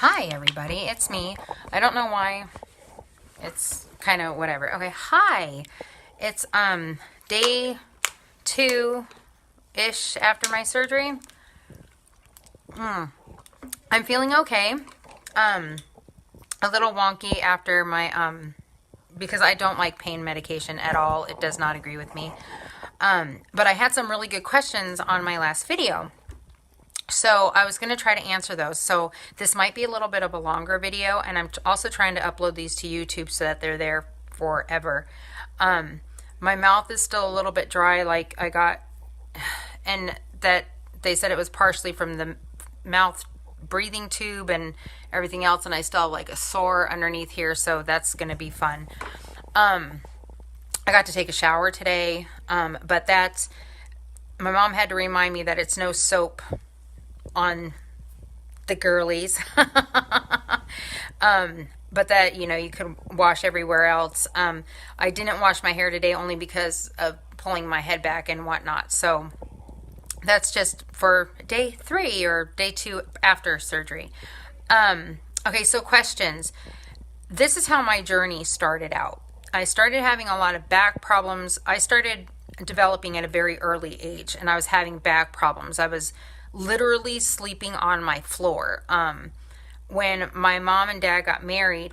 Hi everybody, it's me. I don't know why. It's kind of whatever. Okay, hi. It's day 2-ish after my surgery. I'm feeling okay. A little wonky after my because I don't like pain medication at all. It does not agree with me. But I had some really good questions on my last video. So I was going to try to answer those. So this might be a little bit of a longer video, and I'm also trying to upload these to YouTube so that they're there forever. My mouth is still a little bit dry, like I got, and that they said it was partially from the mouth breathing tube and everything else, and I still have like a sore underneath here, so that's going to be fun. I got to take a shower today, but that's, my mom had to remind me that it's no soap on the girlies. But that, you could wash everywhere else. I didn't wash my hair today only because of pulling my head back and whatnot. So that's just for day 3 or day 2 after surgery. Okay, so questions. This is how my journey started out. I started having a lot of back problems. I started developing at a very early age, and I was having back problems. I was literally sleeping on my floor. When my mom and dad got married,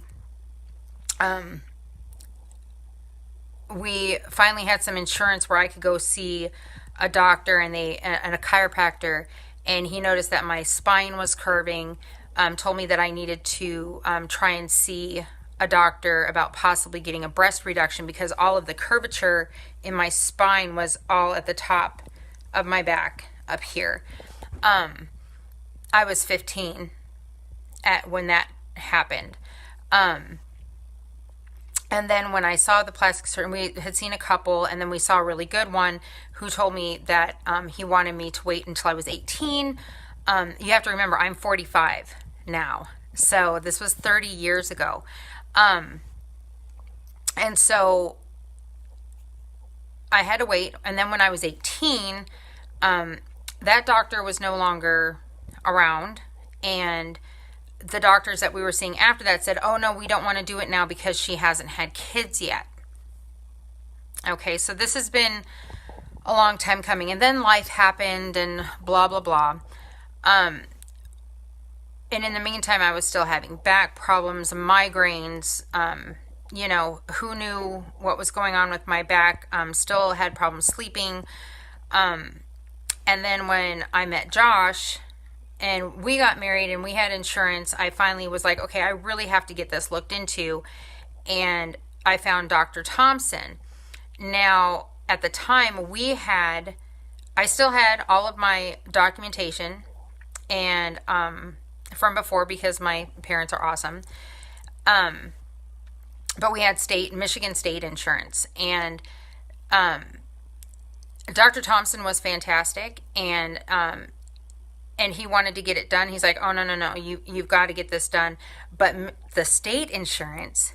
we finally had some insurance where I could go see a doctor and a chiropractor, and he noticed that my spine was curving, told me that I needed to try and see a doctor about possibly getting a breast reduction because all of the curvature in my spine was all at the top of my back up here. I was 15 when that happened. And then when I saw the plastic surgeon, we had seen a couple, and then we saw a really good one who told me that he wanted me to wait until I was 18. You have to remember, I'm 45 now. So this was 30 years ago. And so I had to wait. And then when I was 18, that doctor was no longer around, and the doctors that we were seeing after that said, oh no, we don't want to do it now because she hasn't had kids yet. Okay, so this has been a long time coming, and then life happened and blah blah blah. And in the meantime, I was still having back problems, migraines. Who knew what was going on with my back? Still had problems sleeping. And then when I met Josh and we got married and we had insurance, I finally was like, okay, I really have to get this looked into. And I found Dr. Thompson. Now, at the time I still had all of my documentation and from before because my parents are awesome. But we had Michigan State insurance, and Dr. Thompson was fantastic, and he wanted to get it done. He's like, oh, no, you've got to get this done. But the state insurance,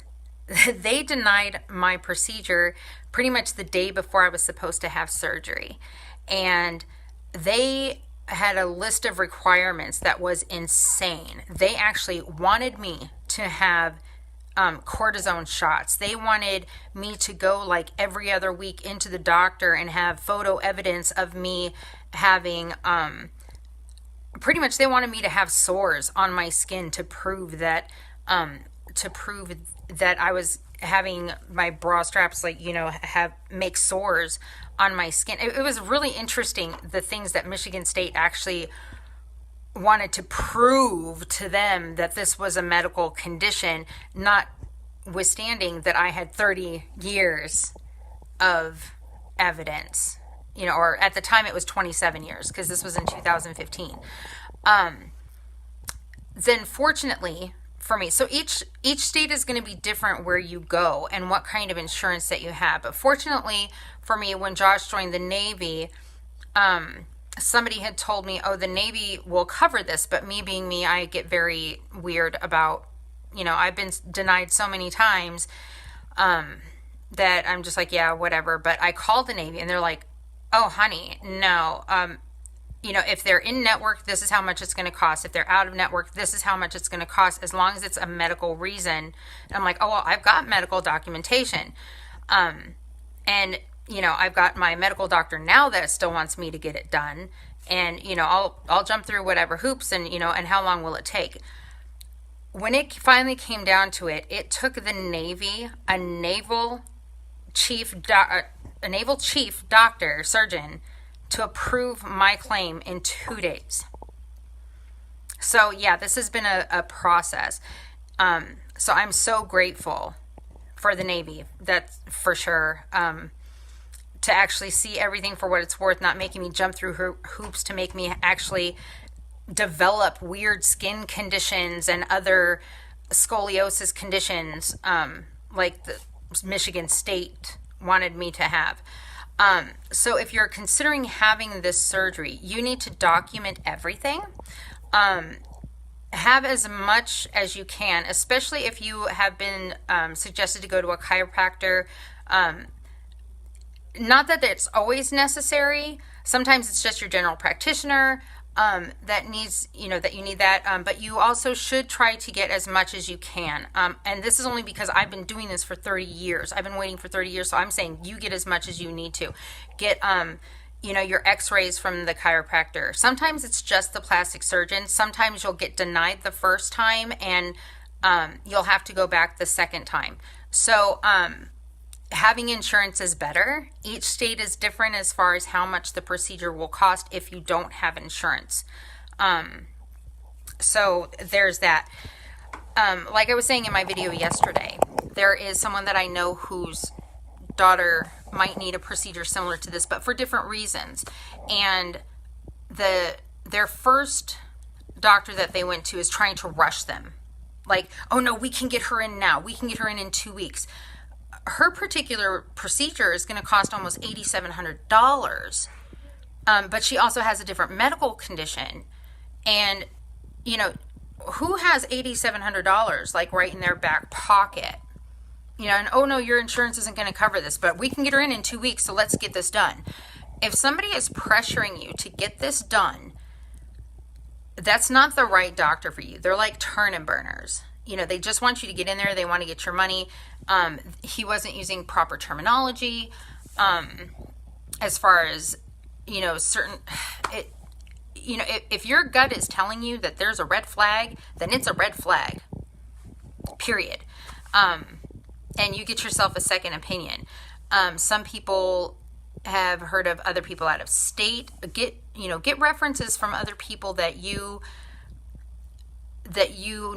they denied my procedure pretty much the day before I was supposed to have surgery. And they had a list of requirements that was insane. They actually wanted me to have cortisone shots. They wanted me to go like every other week into the doctor and have photo evidence of me having, pretty much they wanted me to have sores on my skin to prove that I was having my bra straps make sores on my skin. It was really interesting, the things that Michigan State actually wanted to prove to them that this was a medical condition, notwithstanding that I had 30 years of evidence, or at the time it was 27 years because this was in 2015. Then fortunately for me, so each state is going to be different where you go and what kind of insurance that you have. But fortunately for me, when Josh joined the Navy, somebody had told me, oh, the Navy will cover this, but me being me, I get very weird about, I've been denied so many times that I'm just like, yeah, whatever. But I called the Navy and they're like, oh, honey, no, if they're in network, this is how much it's going to cost. If they're out of network, this is how much it's going to cost, as long as it's a medical reason. And I'm like, oh, well, I've got medical documentation. And, I've got my medical doctor now that still wants me to get it done. And, I'll jump through whatever hoops and, and how long will it take? When it finally came down to it, it took the Navy, a naval chief doctor, surgeon, to approve my claim in 2 days. So yeah, this has been a process. So I'm so grateful for the Navy, that's for sure. To actually see everything for what it's worth, not making me jump through hoops to make me actually develop weird skin conditions and other scoliosis conditions, like the Michigan State wanted me to have. So if you're considering having this surgery, you need to document everything. Have as much as you can, especially if you have been suggested to go to a chiropractor. Not that it's always necessary. Sometimes it's just your general practitioner that needs, that you need that. But you also should try to get as much as you can. And this is only because I've been doing this for 30 years. I've been waiting for 30 years. So I'm saying you get as much as you need to. Get, your x-rays from the chiropractor. Sometimes it's just the plastic surgeon. Sometimes you'll get denied the first time and you'll have to go back the second time. So, having insurance is better. Each state is different as far as how much the procedure will cost if you don't have insurance. So there's that. Like I was saying in my video yesterday, there is someone that I know whose daughter might need a procedure similar to this, but for different reasons. And their first doctor that they went to is trying to rush them. Like, oh no, we can get her in now. We can get her in 2 weeks. Her particular procedure is going to cost almost $8,700. But she also has a different medical condition. And, who has $8,700 like right in their back pocket? And oh no, your insurance isn't going to cover this, but we can get her in 2 weeks, so let's get this done. If somebody is pressuring you to get this done, that's not the right doctor for you. They're like turn and burners. They just want you to get in there. They want to get your money. He wasn't using proper terminology. As far as, if your gut is telling you that there's a red flag, then it's a red flag, period. And you get yourself a second opinion. Some people have heard of other people out of state. Get references from other people that you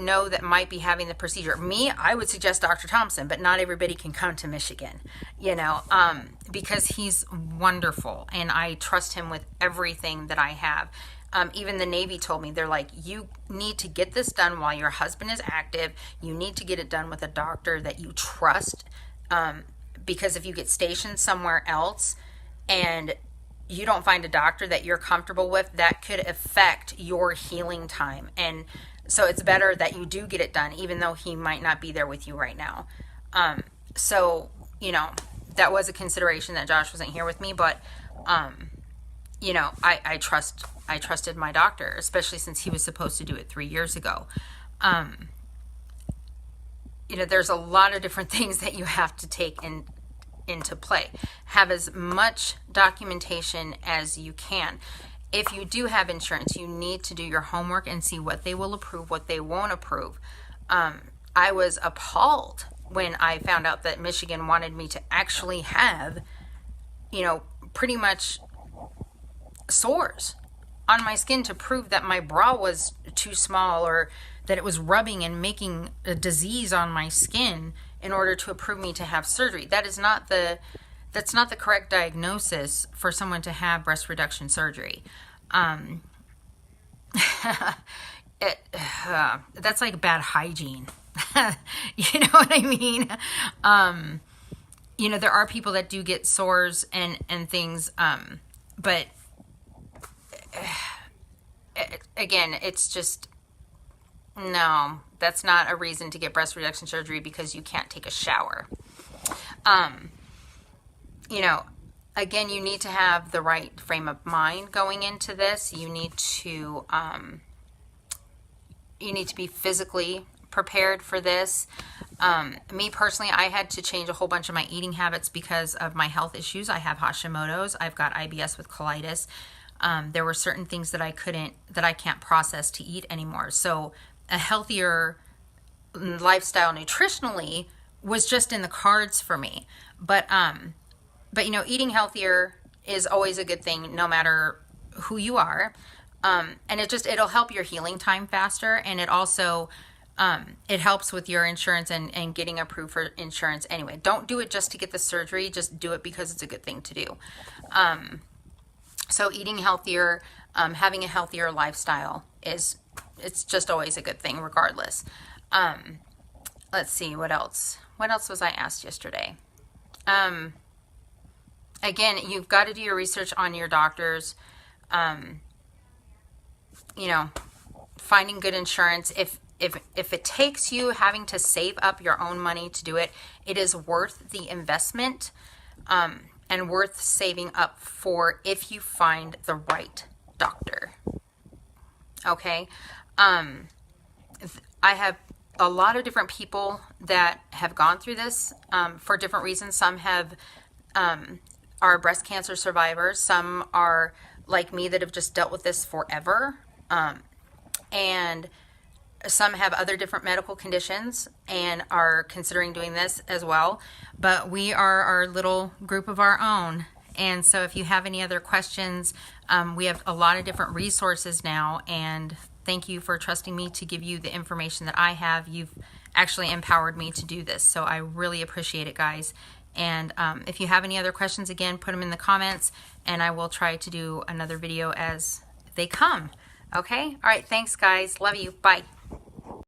know that might be having the procedure. Me, I would suggest Dr. Thompson, but not everybody can come to Michigan, because he's wonderful and I trust him with everything that I have. Even the Navy told me, they're like, you need to get this done while your husband is active. You need to get it done with a doctor that you trust, because if you get stationed somewhere else and you don't find a doctor that you're comfortable with, that could affect your healing time. And so it's better that you do get it done, even though he might not be there with you right now. So, that was a consideration that Josh wasn't here with me, but, I trusted my doctor, especially since he was supposed to do it 3 years ago. There's a lot of different things that you have to take into play. Have as much documentation as you can. If you do have insurance, you need to do your homework and see what they will approve, what they won't approve. I was appalled when I found out that Michigan wanted me to actually have, pretty much sores on my skin to prove that my bra was too small or that it was rubbing and making a disease on my skin in order to approve me to have surgery. That's not the correct diagnosis for someone to have breast reduction surgery. That's like bad hygiene. You know what I mean? There are people that do get sores and things, but again, it's just, no, that's not a reason to get breast reduction surgery because you can't take a shower. again, you need to have the right frame of mind going into this. You need to be physically prepared for this. Me personally, I had to change a whole bunch of my eating habits because of my health issues. I have Hashimoto's. I've got IBS with colitis. There were certain things that I can't process to eat anymore. So a healthier lifestyle nutritionally was just in the cards for me. But you know, eating healthier is always a good thing, no matter who you are. And it'll help your healing time faster. And it also, it helps with your insurance and getting approved for insurance anyway. Don't do it just to get the surgery. Just do it because it's a good thing to do. So eating healthier, having a healthier lifestyle it's just always a good thing regardless. Let's see, what else? What else was I asked yesterday? Again, you've got to do your research on your doctors. You know, finding good insurance. If it takes you having to save up your own money to do it, it is worth the investment, and worth saving up for if you find the right doctor. Okay. I have a lot of different people that have gone through this for different reasons. Some are breast cancer survivors. Some are like me that have just dealt with this forever. And some have other different medical conditions and are considering doing this as well. But we are our little group of our own. And so if you have any other questions, we have a lot of different resources now. And thank you for trusting me to give you the information that I have. You've actually empowered me to do this. So I really appreciate it, guys. And if you have any other questions, again, put them in the comments. And I will try to do another video as they come. Okay? All right. Thanks, guys. Love you. Bye.